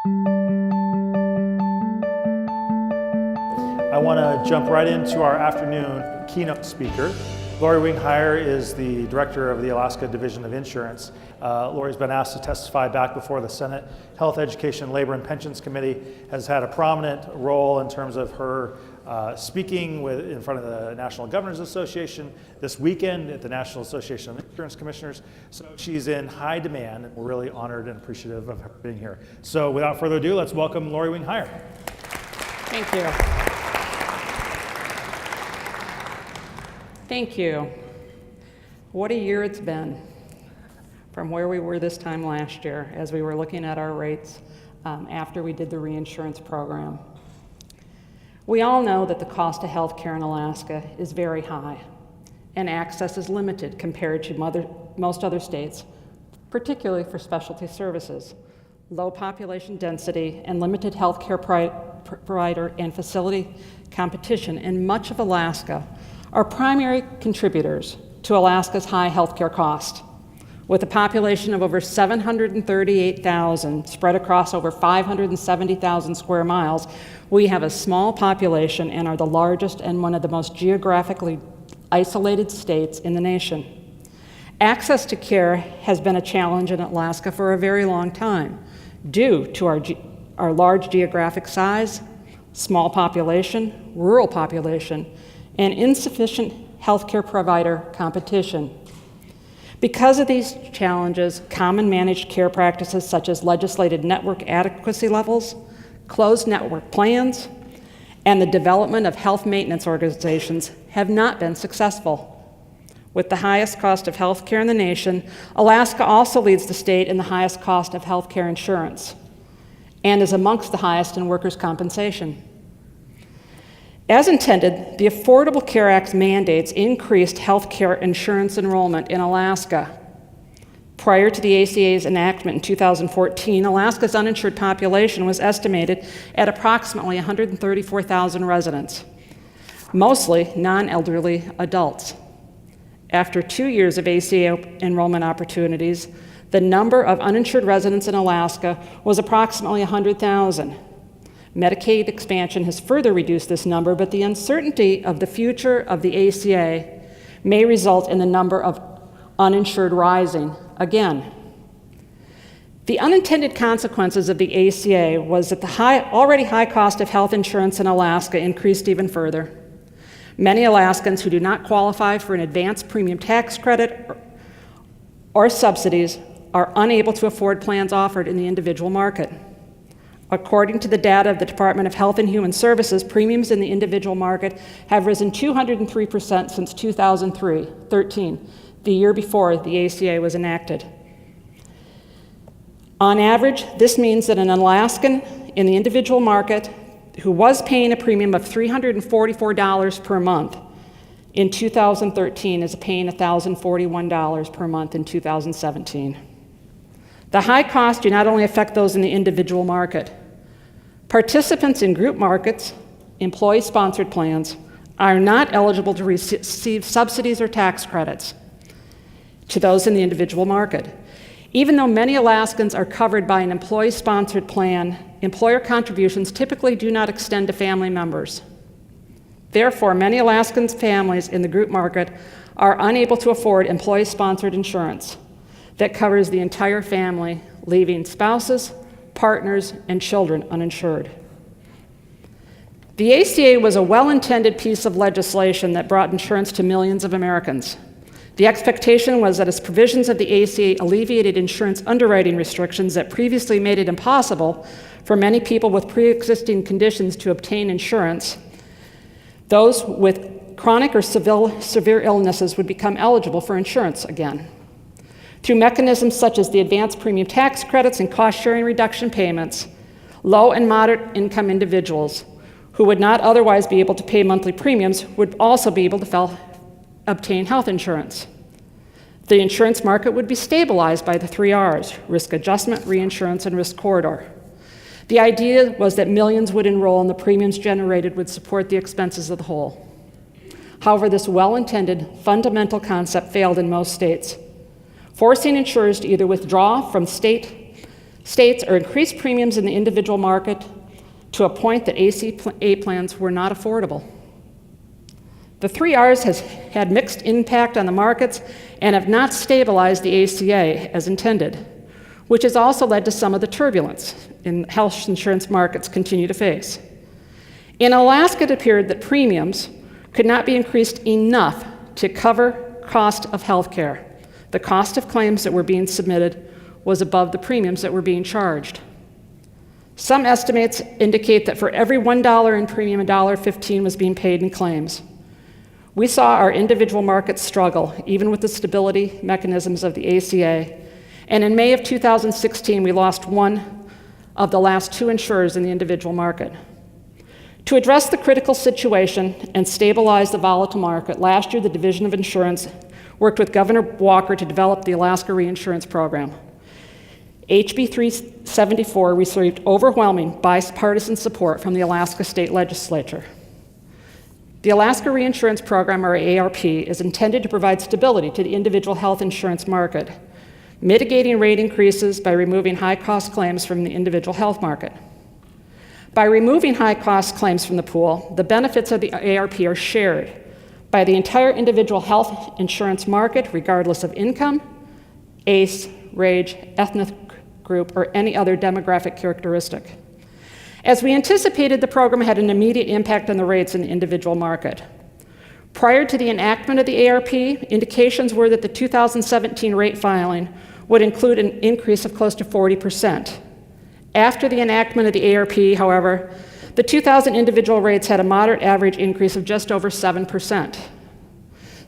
I want to jump right into our afternoon keynote speaker. Lori Wing-Heier is the director of the Alaska Division of Insurance. Lori's been asked to testify back before the Senate Health, Education, Labor, and Pensions Committee, has had a prominent role in terms of her speaking in front of the National Governors Association this weekend at the National Association of Insurance Commissioners. So she's in high demand, and we're really honored and appreciative of her being here. So without further ado, let's welcome Lori Wing-Heier. Thank you. Thank you. What a year it's been from where we were this time last year as we were looking at our rates after we did the reinsurance program. We all know that the cost of health care in Alaska is very high, and access is limited compared to most other states, particularly for specialty services. Low population density and limited health care provider and facility competition in much of Alaska are primary contributors to Alaska's high healthcare cost. With a population of over 738,000 spread across over 570,000 square miles, we have a small population and are the largest and one of the most geographically isolated states in the nation. Access to care has been a challenge in Alaska for a very long time due to our large geographic size, small population, rural population, and insufficient healthcare provider competition. Because of these challenges, common managed care practices such as legislated network adequacy levels, closed network plans, and the development of health maintenance organizations have not been successful. With the highest cost of health care in the nation, Alaska also leads the state in the highest cost of health care insurance and is amongst the highest in workers' compensation. As intended, the Affordable Care Act mandates increased health care insurance enrollment in Alaska. Prior to the ACA's enactment in 2014, Alaska's uninsured population was estimated at approximately 134,000 residents, mostly non-elderly adults. After 2 years of ACA enrollment opportunities, the number of uninsured residents in Alaska was approximately 100,000. Medicaid expansion has further reduced this number, but the uncertainty of the future of the ACA may result in the number of uninsured rising again. The unintended consequences of the ACA was that the already high cost of health insurance in Alaska increased even further. Many Alaskans who do not qualify for an advanced premium tax credit or subsidies are unable to afford plans offered in the individual market. According to the data of the Department of Health and Human Services, premiums in the individual market have risen 203% since 2013, the year before the ACA was enacted. On average, this means that an Alaskan in the individual market who was paying a premium of $344 per month in 2013 is paying $1,041 per month in 2017. The high costs do not only affect those in the individual market. Participants in group markets, employee-sponsored plans, are not eligible to receive subsidies or tax credits to those in the individual market. Even though many Alaskans are covered by an employee-sponsored plan, employer contributions typically do not extend to family members. Therefore, many Alaskan families in the group market are unable to afford employee-sponsored insurance that covers the entire family, leaving spouses, partners, and children uninsured. The ACA was a well-intended piece of legislation that brought insurance to millions of Americans. The expectation was that as provisions of the ACA alleviated insurance underwriting restrictions that previously made it impossible for many people with pre-existing conditions to obtain insurance, those with chronic or severe illnesses would become eligible for insurance again. Through mechanisms such as the advanced premium tax credits and cost-sharing reduction payments, low and moderate income individuals who would not otherwise be able to pay monthly premiums would also be able to obtain health insurance. The insurance market would be stabilized by the 3 R's: risk adjustment, reinsurance, and risk corridor. The idea was that millions would enroll and the premiums generated would support the expenses of the whole. However, this well-intended fundamental concept failed in most states, forcing insurers to either withdraw from state states or increased premiums in the individual market to a point that ACA plans were not affordable. The 3 Rs has had mixed impact on the markets and have not stabilized the ACA as intended, which has also led to some of the turbulence in health insurance markets continue to face. In Alaska, it appeared that premiums could not be increased enough to cover cost of health care. The cost of claims that were being submitted was above the premiums that were being charged. Some estimates indicate that for every $1 in premium, $1.15 was being paid in claims. We saw our individual markets struggle, even with the stability mechanisms of the ACA, and in May of 2016, we lost one of the last 2 insurers in the individual market. To address the critical situation and stabilize the volatile market, last year the Division of Insurance worked with Governor Walker to develop the Alaska Reinsurance Program. HB 374 received overwhelming bipartisan support from the Alaska State Legislature. The Alaska Reinsurance Program, or ARP, is intended to provide stability to the individual health insurance market, mitigating rate increases by removing high-cost claims from the individual health market. By removing high-cost claims from the pool, the benefits of the ARP are shared by the entire individual health insurance market, regardless of income, ACE, age, ethnic group, or any other demographic characteristic. As we anticipated, the program had an immediate impact on the rates in the individual market. Prior to the enactment of the ARP, indications were that the 2017 rate filing would include an increase of close to 40%. After the enactment of the ARP, however, the 2000 individual rates had a moderate average increase of just over 7%.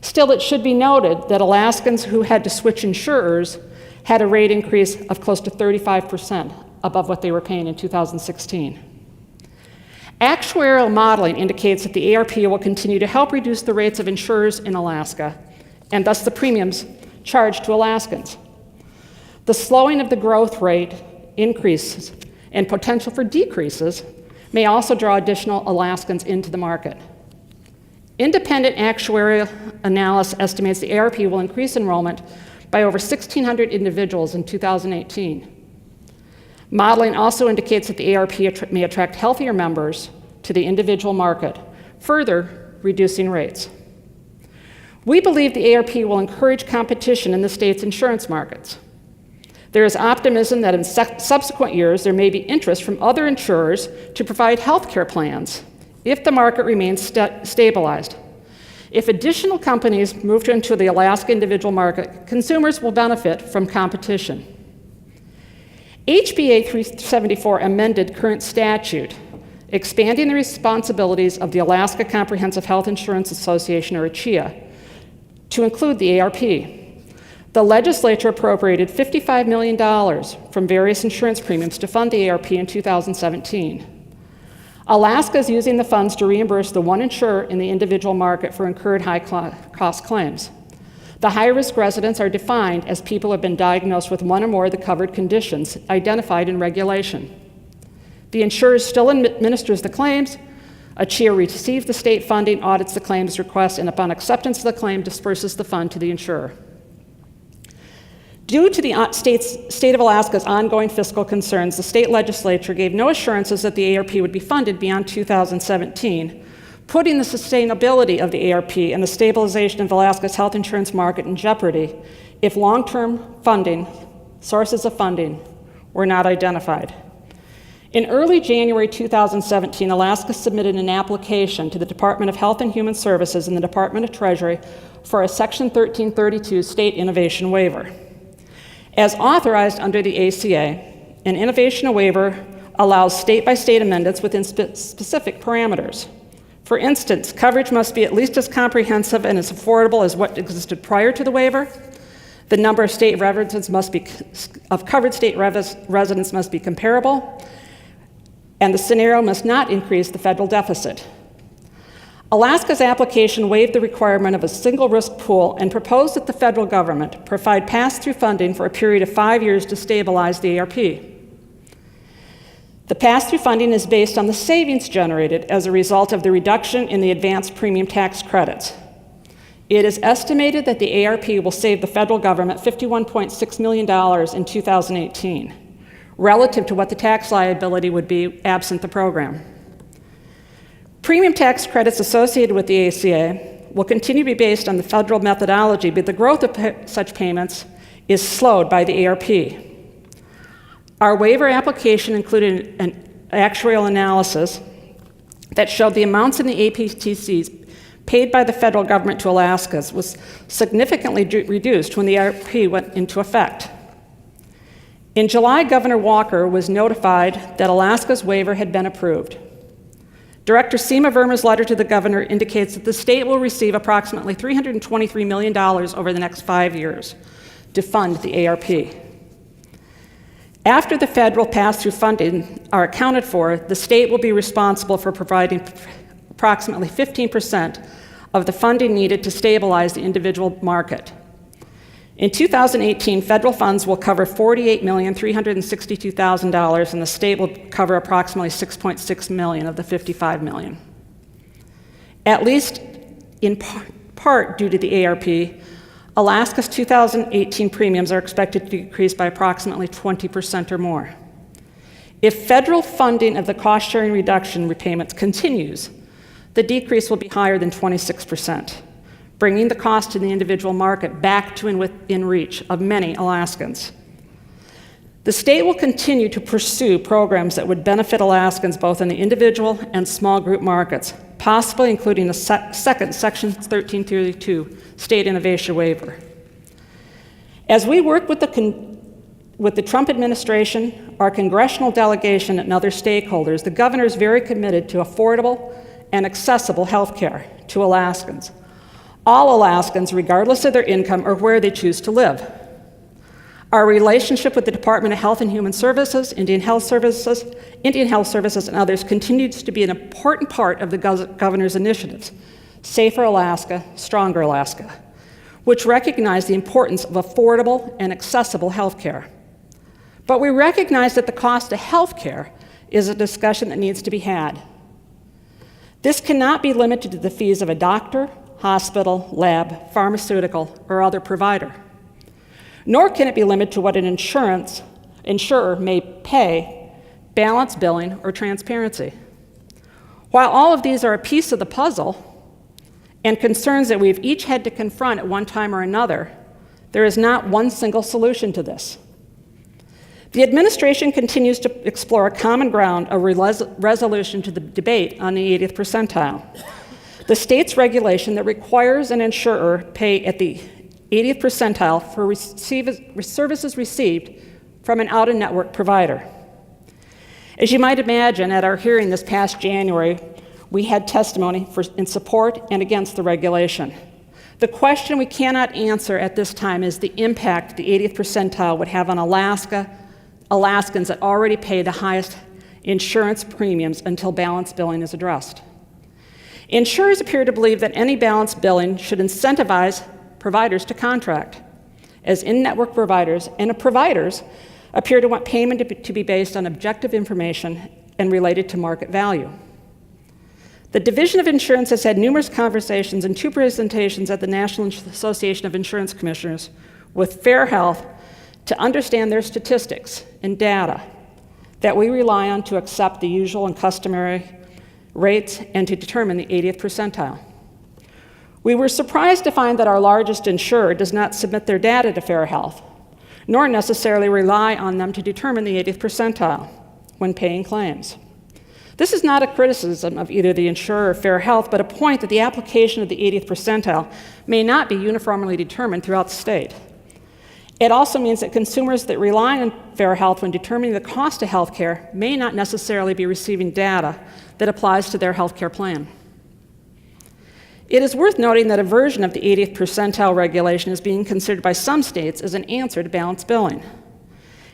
Still, it should be noted that Alaskans who had to switch insurers had a rate increase of close to 35% above what they were paying in 2016. Actuarial modeling indicates that the ARP will continue to help reduce the rates of insurers in Alaska, and thus the premiums charged to Alaskans. The slowing of the growth rate increases and potential for decreases may also draw additional Alaskans into the market. Independent actuarial analysis estimates the ARP will increase enrollment by over 1,600 individuals in 2018. Modeling also indicates that the ARP may attract healthier members to the individual market, further reducing rates. We believe the ARP will encourage competition in the state's insurance markets. There is optimism that in subsequent years there may be interest from other insurers to provide health care plans if the market remains stabilized. If additional companies move into the Alaska individual market, consumers will benefit from competition. HBA 374 amended current statute, expanding the responsibilities of the Alaska Comprehensive Health Insurance Association, or ACHIA, to include the ARP. The legislature appropriated $55 million from various insurance premiums to fund the ARP in 2017. Alaska is using the funds to reimburse the one insurer in the individual market for incurred high-cost claims. The high-risk residents are defined as people who have been diagnosed with one or more of the covered conditions identified in regulation. The insurer still administers the claims. ACHIA receives the state funding, audits the claims request, and upon acceptance of the claim, disperses the fund to the insurer. Due to the state of Alaska's ongoing fiscal concerns, the state legislature gave no assurances that the ARP would be funded beyond 2017, putting the sustainability of the ARP and the stabilization of Alaska's health insurance market in jeopardy if long-term sources of funding were not identified. In early January 2017, Alaska submitted an application to the Department of Health and Human Services and the Department of Treasury for a Section 1332 state innovation waiver. As authorized under the ACA, an innovation waiver allows state-by-state amendments within specific parameters. For instance, coverage must be at least as comprehensive and as affordable as what existed prior to the waiver. The number of covered state residents must be comparable, and the scenario must not increase the federal deficit. Alaska's application waived the requirement of a single risk pool and proposed that the federal government provide pass-through funding for a period of 5 years to stabilize the ARP. The pass-through funding is based on the savings generated as a result of the reduction in the advanced premium tax credits. It is estimated that the ARP will save the federal government $51.6 million in 2018. relative to what the tax liability would be absent the program. Premium tax credits associated with the ACA will continue to be based on the federal methodology, but the growth of such payments is slowed by the ARP. Our waiver application included an actuarial analysis that showed the amounts in the APTCs paid by the federal government to Alaskans was significantly reduced when the ARP went into effect. In July, Governor Walker was notified that Alaska's waiver had been approved. Director Seema Verma's letter to the governor indicates that the state will receive approximately $323 million over the next 5 years to fund the ARP. After the federal pass-through funding are accounted for, the state will be responsible for providing approximately 15% of the funding needed to stabilize the individual market. In 2018, federal funds will cover $48,362,000, and the state will cover approximately $6.6 million of the $55 million. At least in part due to the ARP, Alaska's 2018 premiums are expected to decrease by approximately 20% or more. If federal funding of the cost-sharing reduction repayments continues, the decrease will be higher than 26%. Bringing the cost to the individual market back to and within reach of many Alaskans. The state will continue to pursue programs that would benefit Alaskans both in the individual and small group markets, possibly including a second Section 1332 state innovation waiver. As we work with the Trump administration, our congressional delegation, and other stakeholders, the governor is very committed to affordable and accessible health care to Alaskans. All Alaskans, regardless of their income or where they choose to live. Our relationship with the Department of Health and Human Services, Indian Health Services, and others continues to be an important part of the governor's initiatives, Safer Alaska, Stronger Alaska, which recognize the importance of affordable and accessible health care. But we recognize that the cost of health care is a discussion that needs to be had. This cannot be limited to the fees of a doctor, hospital, lab, pharmaceutical, or other provider. Nor can it be limited to what an insurer may pay, balance billing, or transparency. While all of these are a piece of the puzzle and concerns that we've each had to confront at one time or another, there is not one single solution to this. The administration continues to explore a common ground, a resolution to the debate on the 80th percentile. The state's regulation that requires an insurer pay at the 80th percentile for services received from an out-of-network provider. As you might imagine, at our hearing this past January, we had testimony in support and against the regulation. The question we cannot answer at this time is the impact the 80th percentile would have on Alaskans that already pay the highest insurance premiums until balance billing is addressed. Insurers appear to believe that any balanced billing should incentivize providers to contract as in-network providers, and providers appear to want payment to be based on objective information and related to market value. The Division of Insurance has had numerous conversations and 2 presentations at the National Association of Insurance Commissioners with Fair Health to understand their statistics and data that we rely on to accept the usual and customary rates and to determine the 80th percentile. We were surprised to find that our largest insurer does not submit their data to Fair Health, nor necessarily rely on them to determine the 80th percentile when paying claims. This is not a criticism of either the insurer or Fair Health, but a point that the application of the 80th percentile may not be uniformly determined throughout the state. It also means that consumers that rely on Fair Health when determining the cost of health care may not necessarily be receiving data that applies to their health care plan. It is worth noting that a version of the 80th percentile regulation is being considered by some states as an answer to balanced billing.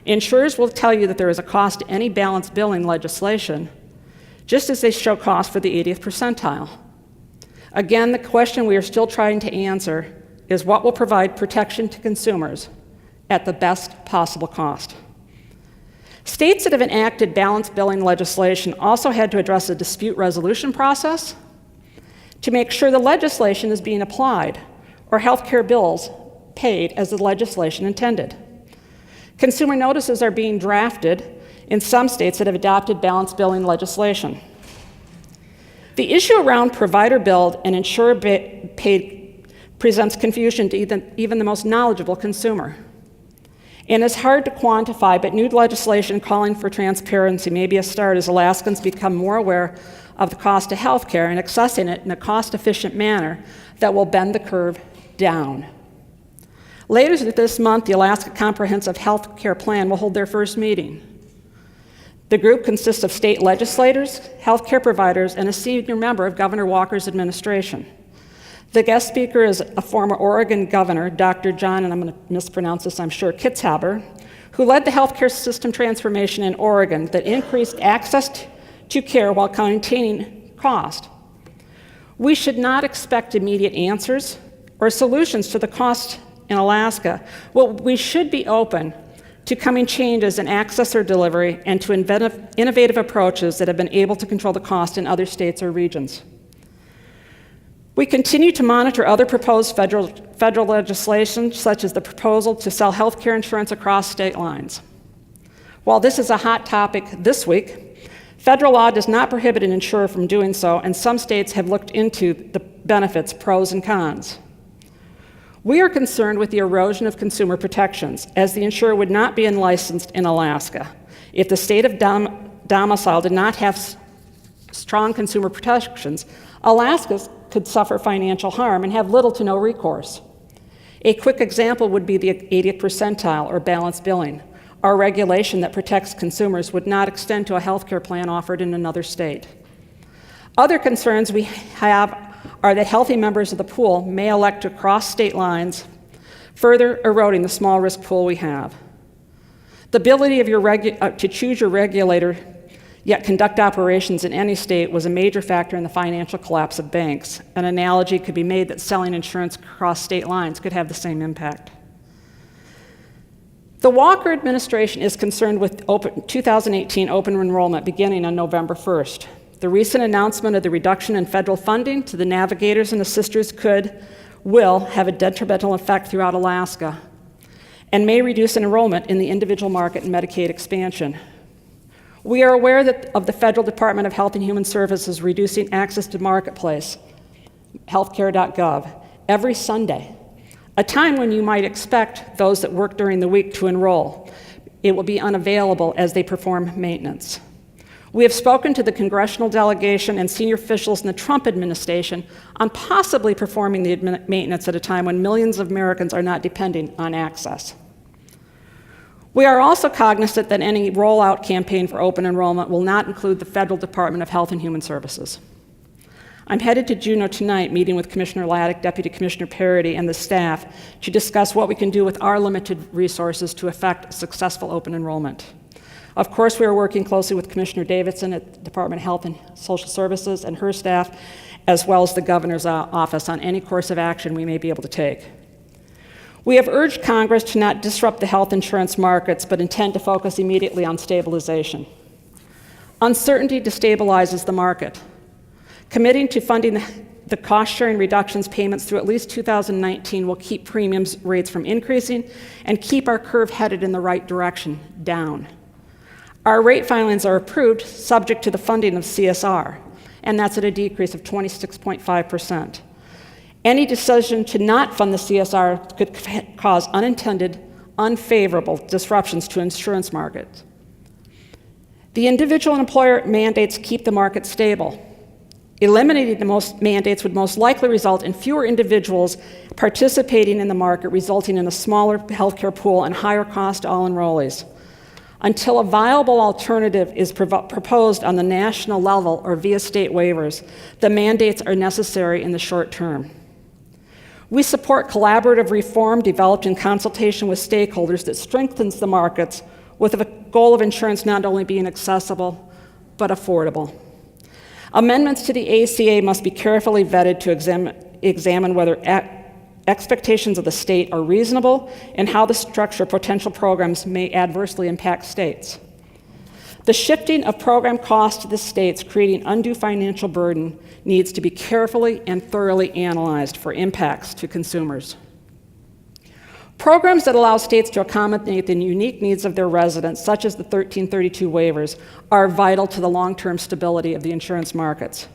Insurers will tell you that there is a cost to any balanced billing legislation, just as they show cost for the 80th percentile. Again, the question we are still trying to answer is what will provide protection to consumers at the best possible cost. States that have enacted balanced billing legislation also had to address a dispute resolution process to make sure the legislation is being applied or health care bills paid as the legislation intended. Consumer notices are being drafted in some states that have adopted balanced billing legislation. The issue around provider billed and insurer paid presents confusion to even the most knowledgeable consumer. And is hard to quantify, but new legislation calling for transparency may be a start as Alaskans become more aware of the cost of health care and accessing it in a cost-efficient manner that will bend the curve down. Later this month, the Alaska Comprehensive Health Care Plan will hold their first meeting. The group consists of state legislators, healthcare providers, and a senior member of Governor Walker's administration. The guest speaker is a former Oregon governor, Dr. John, and I'm going to mispronounce this, I'm sure, Kitzhaber, who led the healthcare system transformation in Oregon that increased access to care while containing cost. We should not expect immediate answers or solutions to the cost in Alaska. Well, we should be open to coming changes in access or delivery and to innovative approaches that have been able to control the cost in other states or regions. We continue to monitor other proposed federal legislation, such as the proposal to sell health care insurance across state lines. While this is a hot topic this week, federal law does not prohibit an insurer from doing so, and some states have looked into the benefits, pros and cons. We are concerned with the erosion of consumer protections, as the insurer would not be licensed in Alaska if the state of domicile did not have strong consumer protections. Alaska could suffer financial harm and have little to no recourse. A quick example would be the 80th percentile or balanced billing. Our regulation that protects consumers would not extend to a healthcare plan offered in another state. Other concerns we have are that healthy members of the pool may elect to cross state lines, further eroding the small risk pool we have. The ability of to choose your regulator, yet conduct operations in any state, was a major factor in the financial collapse of banks. An analogy could be made that selling insurance across state lines could have the same impact. The Walker administration is concerned with 2018 open enrollment beginning on November 1st. The recent announcement of the reduction in federal funding to the navigators and assisters will have a detrimental effect throughout Alaska and may reduce enrollment in the individual market and Medicaid expansion. We are aware of the Federal Department of Health and Human Services reducing access to Marketplace, healthcare.gov, every Sunday, a time when you might expect those that work during the week to enroll. It will be unavailable as they perform maintenance. We have spoken to the congressional delegation and senior officials in the Trump administration on possibly performing the maintenance at a time when millions of Americans are not depending on access. We are also cognizant that any rollout campaign for open enrollment will not include the Federal Department of Health and Human Services. I'm headed to Juneau tonight, meeting with Commissioner Laddick, Deputy Commissioner Parity, and the staff to discuss what we can do with our limited resources to effect successful open enrollment. Of course, we are working closely with Commissioner Davidson at the Department of Health and Social Services and her staff, as well as the Governor's office on any course of action we may be able to take. We have urged Congress to not disrupt the health insurance markets, but intend to focus immediately on stabilization. Uncertainty destabilizes the market. Committing to funding the cost-sharing reductions payments through at least 2019 will keep premiums rates from increasing and keep our curve headed in the right direction, down. Our rate filings are approved subject to the funding of CSR, and that's at a decrease of 26.5%. Any decision to not fund the CSR could cause unintended, unfavorable disruptions to insurance markets. The individual and employer mandates keep the market stable. Eliminating the most mandates would most likely result in fewer individuals participating in the market, resulting in a smaller healthcare pool and higher cost to all enrollees. Until a viable alternative is proposed on the national level or via state waivers, the mandates are necessary in the short term. We support collaborative reform developed in consultation with stakeholders that strengthens the markets with a goal of insurance not only being accessible, but affordable. Amendments to the ACA must be carefully vetted to examine whether expectations of the state are reasonable and how the structure of potential programs may adversely impact states. The shifting of program costs to the states, creating undue financial burden, needs to be carefully and thoroughly analyzed for impacts to consumers. Programs that allow states to accommodate the unique needs of their residents, such as the 1332 waivers, are vital to the long-term stability of the insurance markets.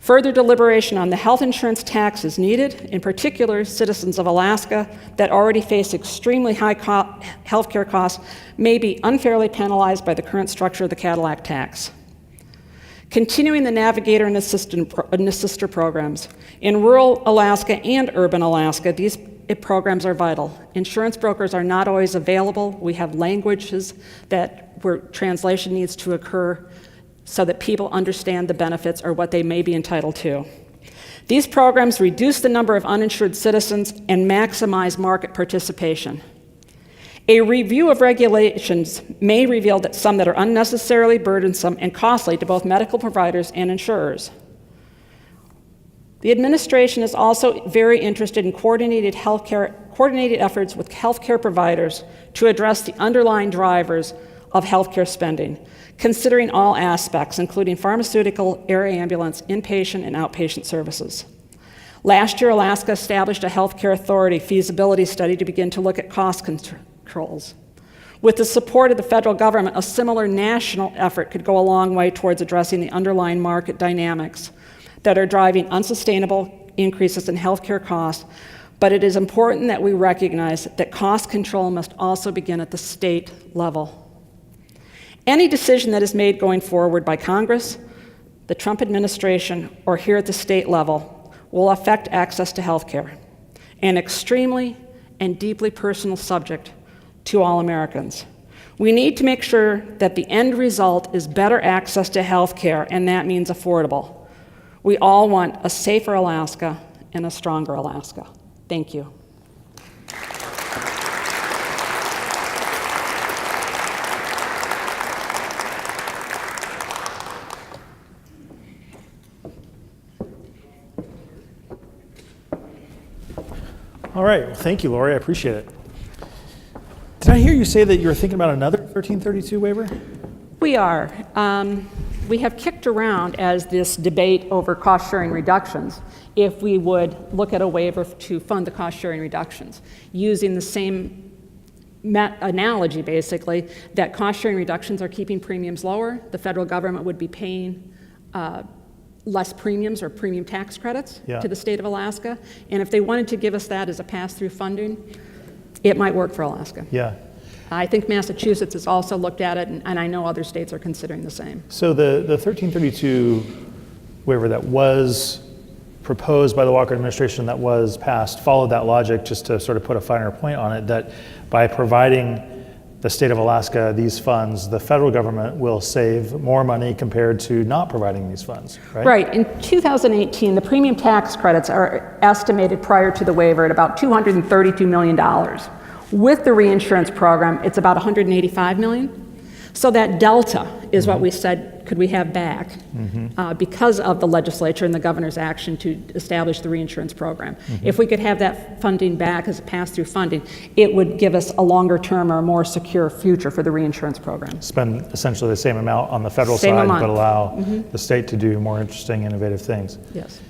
Further deliberation on the health insurance tax is needed, in particular, citizens of Alaska that already face extremely high healthcare costs may be unfairly penalized by the current structure of the Cadillac tax. Continuing the Navigator and Assister programs. In rural Alaska and urban Alaska, these programs are vital. Insurance brokers are not always available. We have languages where translation needs to occur so that people understand the benefits or what they may be entitled to. These programs reduce the number of uninsured citizens and maximize market participation. A review of regulations may reveal that some that are unnecessarily burdensome and costly to both medical providers and insurers. The administration is also very interested in coordinated efforts with healthcare providers to address the underlying drivers of healthcare spending, considering all aspects, including pharmaceutical, air ambulance, inpatient, and outpatient services. Last year, Alaska established a healthcare authority feasibility study to begin to look at cost controls. With the support of the federal government, a similar national effort could go a long way towards addressing the underlying market dynamics that are driving unsustainable increases in healthcare costs, but it is important that we recognize that cost control must also begin at the state level. Any decision that is made going forward by Congress, the Trump administration, or here at the state level will affect access to health care, an extremely and deeply personal subject to all Americans. We need to make sure that the end result is better access to health care, and that means affordable. We all want a safer Alaska and a stronger Alaska. Thank you. All right, well, thank you, Lori, I appreciate it. Did I hear you say that you were thinking about another 1332 waiver? We are. We have kicked around as this debate over cost-sharing reductions if we would look at a waiver to fund the cost-sharing reductions, using the same analogy, basically, that cost-sharing reductions are keeping premiums lower. The federal government would be paying less premiums or premium tax credits to the state of Alaska. And if they wanted to give us that as a pass-through funding, it might work for Alaska. Yeah. I think Massachusetts has also looked at it, and I know other states are considering the same. So the 1332 waiver that was proposed by the Walker administration that was passed followed that logic, just to sort of put a finer point on it, that by providing the state of Alaska these funds, the federal government will save more money compared to not providing these funds, right? Right. In 2018, the premium tax credits are estimated prior to the waiver at about $232 million. With the reinsurance program, it's about $185 million. So that delta is what we said, could we have back because of the legislature and the governor's action to establish the reinsurance program. If we could have that funding back as a pass-through funding, it would give us a longer term or a more secure future for the reinsurance program. Spend essentially the same amount on the federal Same side, amount. but allow the state to do more interesting, innovative things. Yes.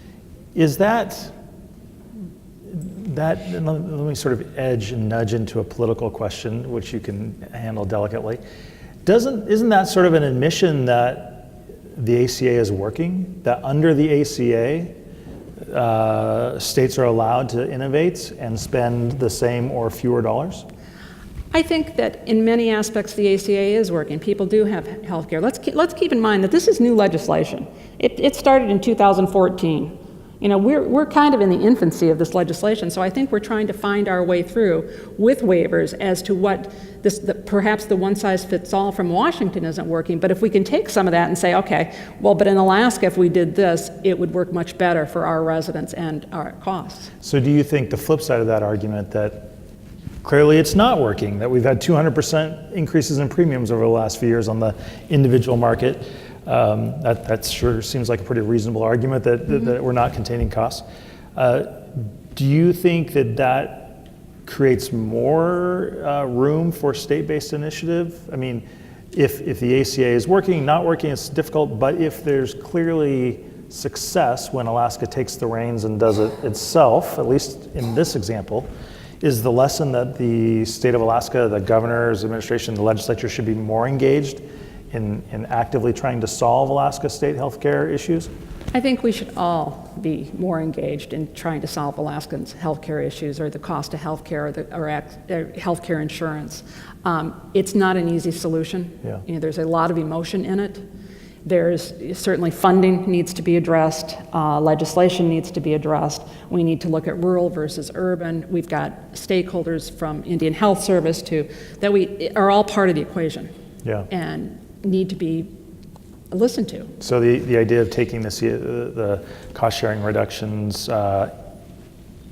Is that, let me sort of edge and nudge into a political question, which you can handle delicately. Isn't that sort of an admission that the ACA is working? That under the ACA, states are allowed to innovate and spend the same or fewer dollars? I think that in many aspects the ACA is working. People do have health care. Let's keep in mind that this is new legislation. It started in 2014. You know, we're kind of in the infancy of this legislation, so I think we're trying to find our way through with waivers as to what perhaps the one-size-fits-all from Washington isn't working, but if we can take some of that and say, okay, well, but in Alaska, if we did this, it would work much better for our residents and our costs. So do you think the flip side of that argument, that clearly it's not working, that we've had 200% increases in premiums over the last few years on the individual market, that sure seems like a pretty reasonable argument that we're not containing costs. Do you think that creates more room for state-based initiative? I mean, if the ACA is working, not working, it's difficult, but if there's clearly success when Alaska takes the reins and does it itself, at least in this example, Is the lesson that the state of Alaska, the governor's administration, the legislature should be more engaged in actively trying to solve Alaska state healthcare issues? I think we should all be more engaged in trying to solve Alaskans' healthcare issues, or the cost of healthcare, or healthcare insurance. It's not an easy solution. Yeah. There's a lot of emotion in it. There's certainly funding needs to be addressed. Legislation needs to be addressed. We need to look at rural versus urban. We've got stakeholders from Indian Health Service that we are all part of the equation. Yeah. And need to be listened to. So the idea of taking the cost sharing reductions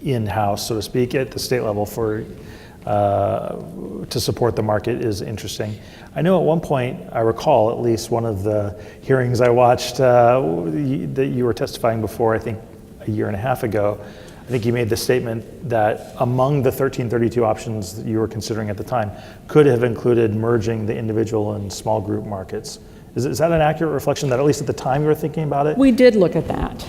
in-house, so to speak, at the state level to support the market is interesting. I know at one point, I recall at least one of the hearings I watched that you were testifying before, I think a year and a half ago. I think you made the statement that among the 1332 options that you were considering at the time could have included merging the individual and small group markets. Is that an accurate reflection that at least at the time you were thinking about it? We did look at that.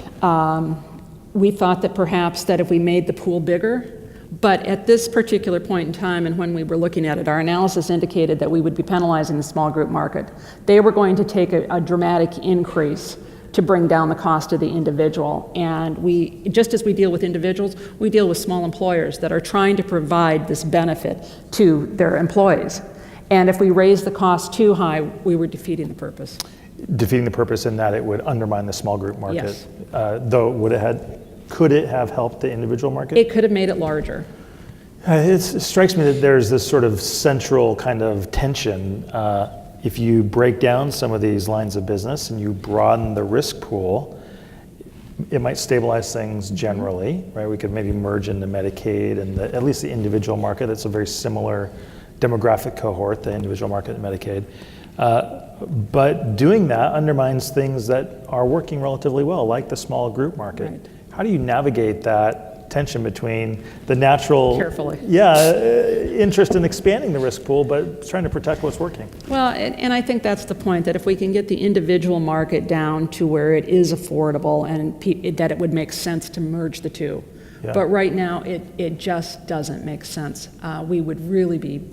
We thought that perhaps that if we made the pool bigger, but at this particular point in time and when we were looking at it, our analysis indicated that we would be penalizing the small group market. They were going to take a dramatic increase to bring down the cost of the individual. And we, just as we deal with individuals, we deal with small employers that are trying to provide this benefit to their employees. And if we raise the cost too high, we were defeating the purpose. Defeating the purpose in that it would undermine the small group market. Yes. Though could it have helped the individual market? It could have made it larger. It strikes me that there's this sort of central kind of tension. If you break down some of these lines of business and you broaden the risk pool, it might stabilize things generally, right? We could maybe merge into Medicaid and at least the individual market. That's a very similar demographic cohort, the individual market and Medicaid. But doing that undermines things that are working relatively well, like the small group market. Right. How do you navigate that tension between the natural Carefully. Interest in expanding the risk pool, but trying to protect what's working? Well, and I think that's the point, that if we can get the individual market down to where it is affordable and that it would make sense to merge the two. Yeah. But right now, it just doesn't make sense. We would really be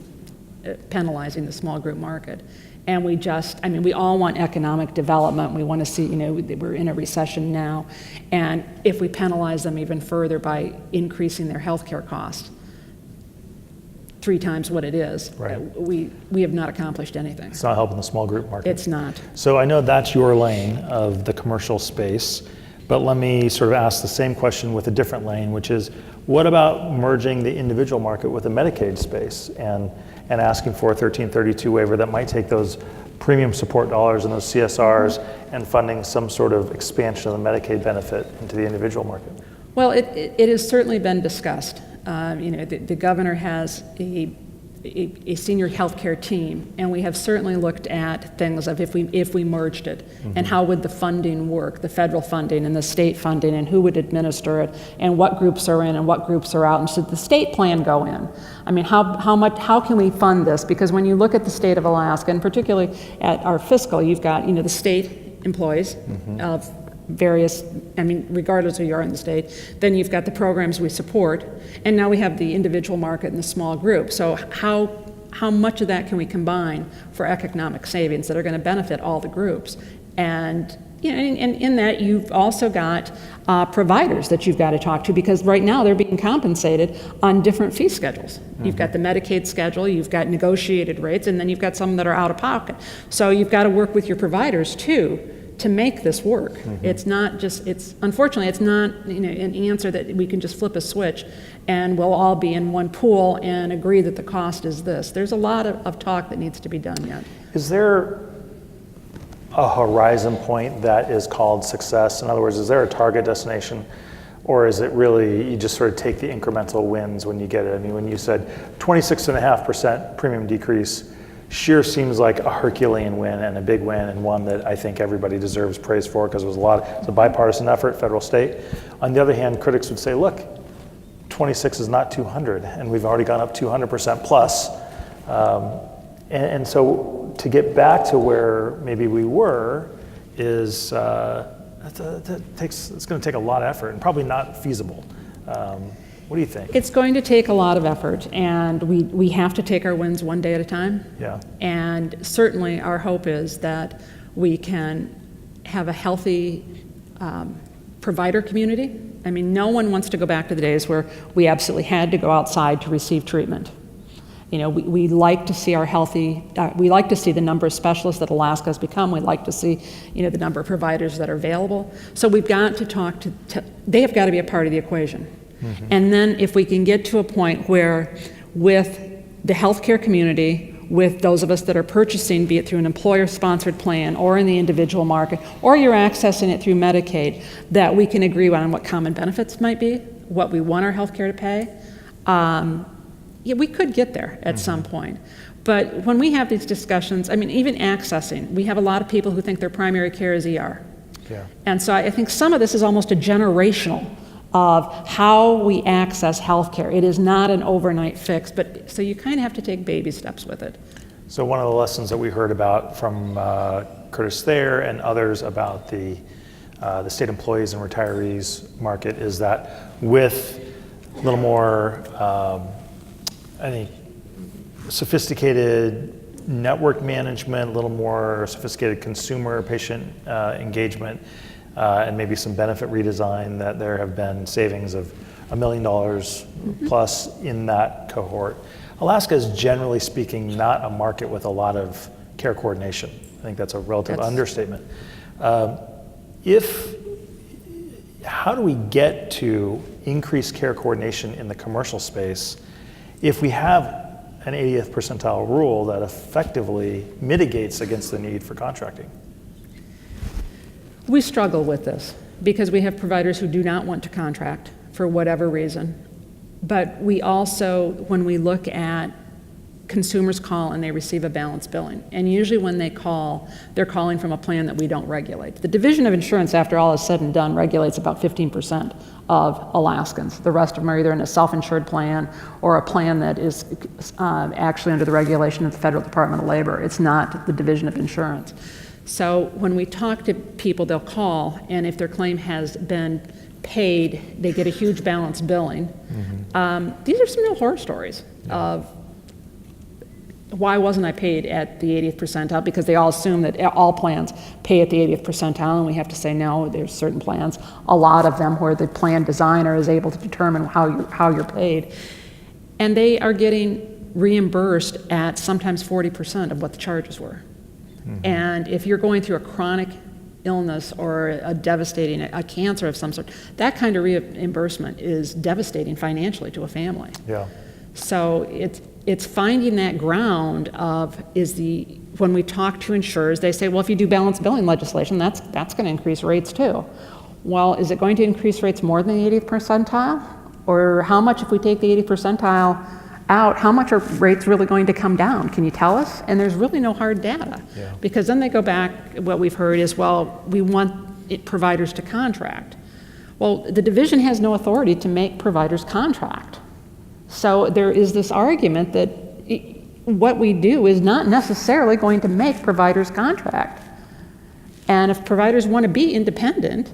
penalizing the small group market. And we all want economic development. We want to see, we're in a recession now. And if we penalize them even further by increasing their healthcare costs 3 times what it is, right, we have not accomplished anything. It's not helping the small group market. It's not. So I know that's your lane of the commercial space, but let me sort of ask the same question with a different lane, which is, what about merging the individual market with the Medicaid space and asking for a 1332 waiver that might take those premium support dollars and those CSRs and funding some sort of expansion of the Medicaid benefit into the individual market? Well, it has certainly been discussed. The governor has a senior healthcare team, and we have certainly looked at things of if we merged it, and how would the funding work, the federal funding and the state funding, and who would administer it, and what groups are in and what groups are out, and should the state plan go in? I mean, how can we fund this? Because when you look at the state of Alaska, and particularly at our fiscal, you've got the state employees of various, regardless of who you are in the state. Then you've got the programs we support, and now we have the individual market and the small group. So how much of that can we combine for economic savings that are going to benefit all the groups? And and in that, you've also got providers that you've got to talk to, because right now they're being compensated on different fee schedules. You've got the Medicaid schedule, you've got negotiated rates, and then you've got some that are out of pocket. So you've got to work with your providers too to make this work. It's not just, unfortunately, it's not an answer that we can just flip a switch and we'll all be in one pool and agree that the cost is this. There's a lot of talk that needs to be done yet. Is there a horizon point that is called success? In other words, is there a target destination, or is it really you just sort of take the incremental wins when you get it? I mean, when you said 26.5% premium decrease, sure seems like a Herculean win and a big win, and one that I think everybody deserves praise for, because it's a bipartisan effort, federal, state. On the other hand, critics would say, look, 26 is not 200, and we've already gone up 200% plus. And so to get back to where maybe we were is, it's going to take a lot of effort and probably not feasible. What do you think? It's going to take a lot of effort, and we have to take our wins one day at a time. Yeah. And certainly our hope is that we can have a healthy provider community. I mean, no one wants to go back to the days where we absolutely had to go outside to receive treatment. You know, we like to see we like to see the number of specialists that Alaska has become. We like to see, you know, the number of providers that are available. So we've got to talk to they have got to be a part of the equation. Mm-hmm. And then if we can get to a point where with the healthcare community, with those of us that are purchasing, be it through an employer-sponsored plan or in the individual market, or you're accessing it through Medicaid, that we can agree on what common benefits might be, what we want our healthcare to pay. Yeah, we could get there at some point. But when we have these discussions, I mean, even accessing, we have a lot of people who think their primary care is ER. Yeah. And so I think some of this is almost a generational of how we access healthcare. It is not an overnight fix, but so you kind of have to take baby steps with it. So one of the lessons that we heard about from Curtis Thayer and others about the state employees and retirees market is that with a little more, I think, sophisticated network management, a little more sophisticated consumer patient engagement, and maybe some benefit redesign, that there have been savings of $1 million plus in that cohort. Alaska is, generally speaking, not a market with a lot of care coordination. I think that's a relative understatement. How do we get to increased care coordination in the commercial space if we have an 80th percentile rule that effectively mitigates against the need for contracting? We struggle with this because we have providers who do not want to contract for whatever reason. But we also, when we look at consumers call and they receive a balanced billing, and usually when they call, they're calling from a plan that we don't regulate. The Division of Insurance, after all is said and done, regulates about 15% of Alaskans. The rest of them are either in a self-insured plan or a plan that is actually under the regulation of the Federal Department of Labor. It's not the Division of Insurance. So when we talk to people, they'll call, and if their claim has been paid, they get a huge balanced billing. Mm-hmm. These are some real horror stories of why wasn't I paid at the 80th percentile? Because they all assume that all plans pay at the 80th percentile, and we have to say no, there's certain plans, a lot of them where the plan designer is able to determine how you're paid. And they are getting reimbursed at sometimes 40% of what the charges were. Mm-hmm. And if you're going through a chronic illness or a cancer of some sort, that kind of reimbursement is devastating financially to a family. Yeah. So it's finding that ground of when we talk to insurers, they say, well, if you do balanced billing legislation, that's going to increase rates too. Well, is it going to increase rates more than the 80th percentile? Or how much, if we take the 80th percentile out, how much are rates really going to come down? Can you tell us? And there's really no hard data. Yeah. Because then they go back, what we've heard is, well, we want providers to contract. Well, the division has no authority to make providers contract. So there is this argument that what we do is not necessarily going to make providers contract. And if providers want to be independent,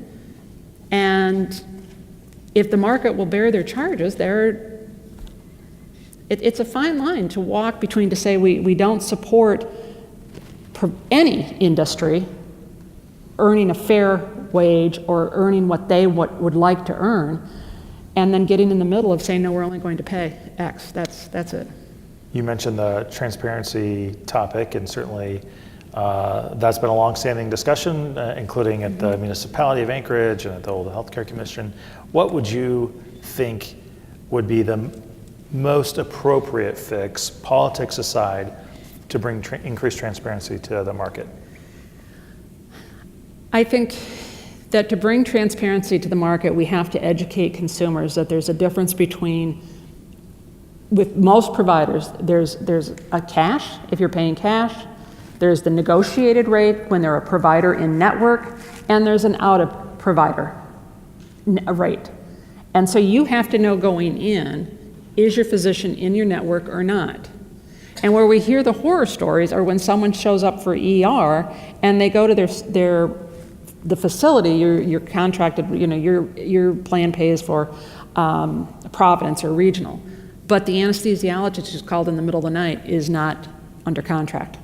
and if the market will bear their charges, it's a fine line to walk between to say we don't support any industry earning a fair wage or earning what they would like to earn, and then getting in the middle of saying, no, we're only going to pay X. That's it. You mentioned the transparency topic, and certainly that's been a long-standing discussion, including at the municipality of Anchorage and at the old Healthcare Commission. What would you think would be the most appropriate fix, politics aside, to bring increased transparency to the market? I think that to bring transparency to the market, we have to educate consumers that there's a difference between, with most providers, there's a cash, if you're paying cash, there's the negotiated rate when they're a provider in network, and there's an out-of-provider rate. And so you have to know going in, is your physician in your network or not? And where we hear the horror stories are when someone shows up for ER and they go to the facility you're contracted, your plan pays for Providence or regional. But the anesthesiologist who's called in the middle of the night is not under contract,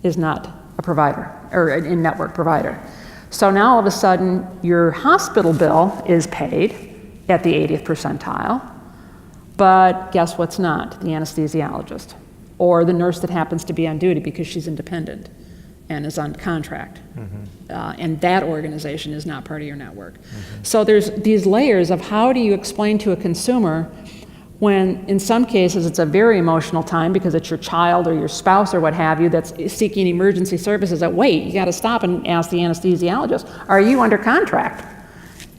is not a provider or an in-network provider. So now all of a sudden your hospital bill is paid at the 80th percentile, but guess what's not? The anesthesiologist or the nurse that happens to be on duty because she's independent and is on contract. And that organization is not part of your network. So there's these layers of how do you explain to a consumer when in some cases it's a very emotional time because it's your child or your spouse or what have you that's seeking emergency services that wait, you gotta stop and ask the anesthesiologist, are you under contract?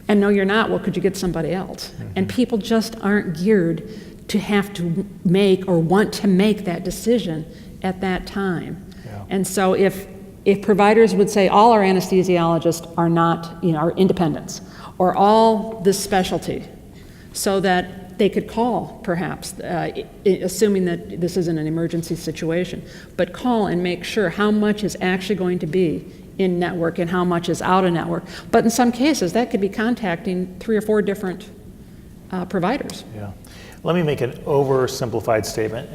And no, you're not, well, could you get somebody else? And people just aren't geared to have to make or want to make that decision at that time. And so if providers would say all our anesthesiologists are not, are independents, or all this specialty, so that they could call, perhaps, assuming that this isn't an emergency situation, but call and make sure how much is actually going to be in network and how much is out of network. But in some cases, that could be contacting 3 or 4 different providers. Yeah. Let me make an oversimplified statement,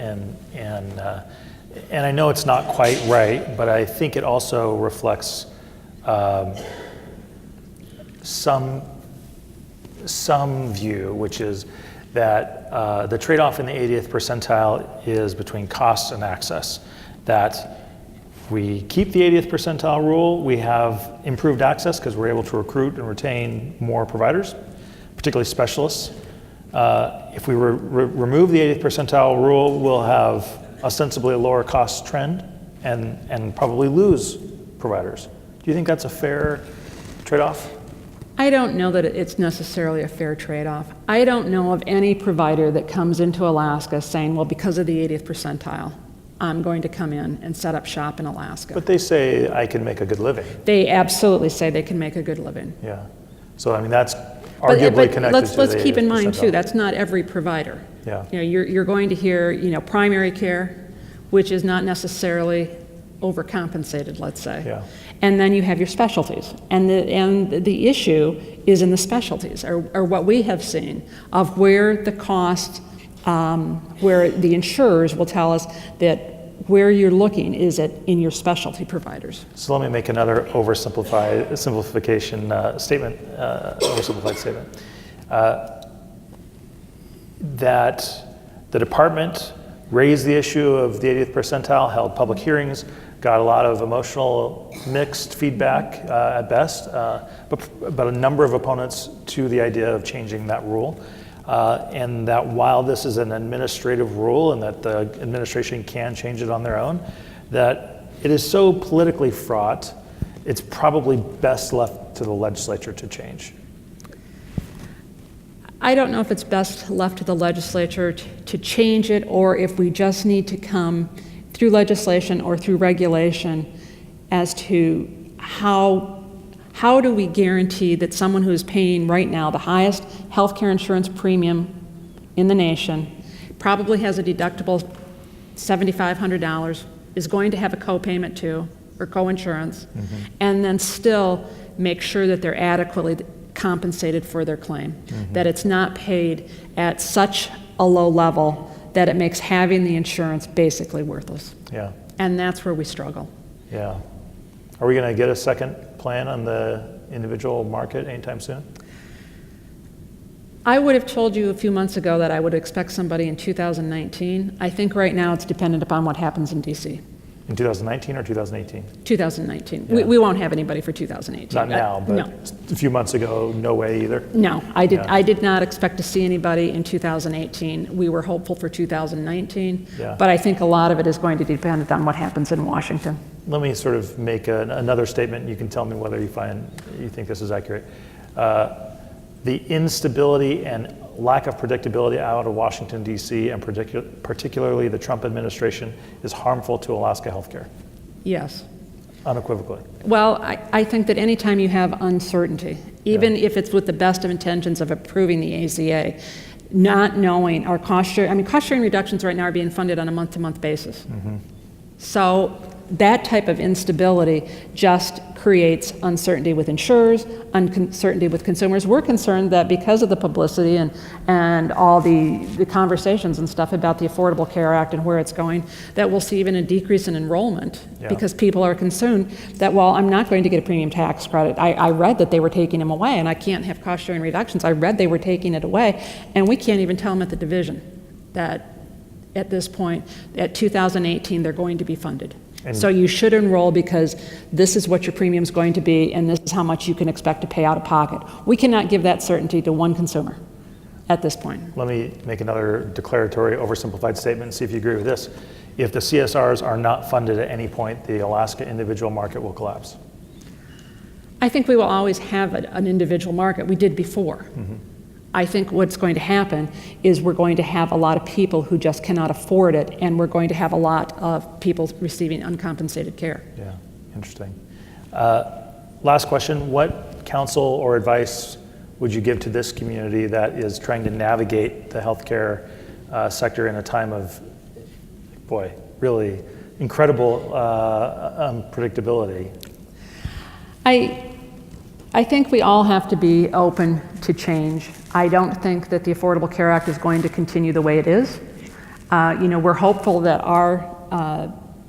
and I know it's not quite right, but I think it also reflects some view, which is that the trade-off in the 80th percentile is between cost and access. That if we keep the 80th percentile rule, we have improved access because we're able to recruit and retain more providers, particularly specialists. If we remove the 80th percentile rule, we'll have ostensibly a lower cost trend and probably lose providers. Do you think that's a fair trade-off? I don't know that it's necessarily a fair trade-off. I don't know of any provider that comes into Alaska saying, well, because of the 80th percentile, I'm going to come in and set up shop in Alaska. But they say I can make a good living. They absolutely say they can make a good living. Yeah. So, I mean, that's arguably connected to the 80th percentile. Let's keep in mind, too, that's not every provider. Yeah. You're going to hear, primary care, which is not necessarily overcompensated, let's say. Yeah. And then you have your specialties. And the issue is in the specialties, or what we have seen, of where the cost, where the insurers will tell us that where you're looking is in your specialty providers. So let me make another oversimplified statement. That the department raised the issue of the 80th percentile, held public hearings, got a lot of emotional mixed feedback at best, but a number of opponents to the idea of changing that rule. And that while this is an administrative rule and that the administration can change it on their own, that it is so politically fraught, it's probably best left to the legislature to change. I don't know if it's best left to the legislature to change it, or if we just need to come through legislation or through regulation as to how do we guarantee that someone who is paying right now the highest healthcare insurance premium in the nation, probably has a deductible $7,500, is going to have a co-payment too, or co-insurance, and then still make sure that they're adequately compensated for their claim, that it's not paid at such a low level that it makes having the insurance basically worthless. Yeah. And that's where we struggle. Yeah. Are we going to get a second plan on the individual market anytime soon? I would have told you a few months ago that I would expect somebody in 2019. I think right now it's dependent upon what happens in DC. In 2019 or 2018? 2019. Yeah. We won't have anybody for 2018. Not now, but no. A few months ago, no way either. No, I did. Yeah. I did not expect to see anybody in 2018. We were hopeful for 2019, Yeah. but I think a lot of it is going to depend on what happens in Washington. Let me sort of make another statement. You can tell me whether you think this is accurate. The instability and lack of predictability out of Washington, D.C., and particularly the Trump administration is harmful to Alaska healthcare. Yes. Unequivocally. Well, I think that anytime you have uncertainty, even if it's with the best of intentions of approving the ACA, not knowing our cost sharing reductions right now are being funded on a month-to-month basis. So that type of instability just creates uncertainty with insurers, uncertainty with consumers. We're concerned that because of the publicity and all the conversations and stuff about the Affordable Care Act and where it's going, that we'll see even a decrease in enrollment because people are concerned that, well, I'm not going to get a premium tax credit. I read that they were taking them away, and I can't have cost sharing reductions. I read they were taking it away, and we can't even tell them at the division that at this point, at 2018, they're going to be funded. So you should enroll because this is what your premium is going to be, and this is how much you can expect to pay out of pocket. We cannot give that certainty to one consumer at this point. Let me make another declaratory, oversimplified statement and see if you agree with this. If the CSRs are not funded at any point, the Alaska individual market will collapse. I think we will always have an individual market. We did before. I think what's going to happen is we're going to have a lot of people who just cannot afford it, and we're going to have a lot of people receiving uncompensated care. Yeah, interesting. Last question, what counsel or advice would you give to this community that is trying to navigate the healthcare sector in a time of, boy, really incredible unpredictability? I think we all have to be open to change. I don't think that the Affordable Care Act is going to continue the way it is. We're hopeful that our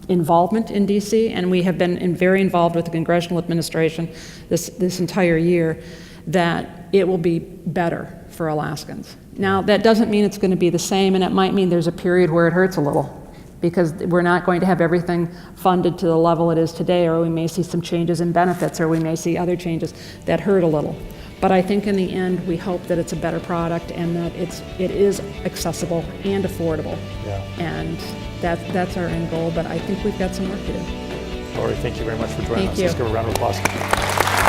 involvement in DC, and we have been very involved with the congressional administration this entire year, that it will be better for Alaskans. Now, that doesn't mean it's going to be the same, and it might mean there's a period where it hurts a little, because we're not going to have everything funded to the level it is today, or we may see some changes in benefits, or we may see other changes that hurt a little. But I think in the end, we hope that it's a better product and that it is accessible and affordable. Yeah. And that's our end goal, but I think we've got some work to do. Lori, thank you very much for joining us. Thank you. Let's give a round of applause.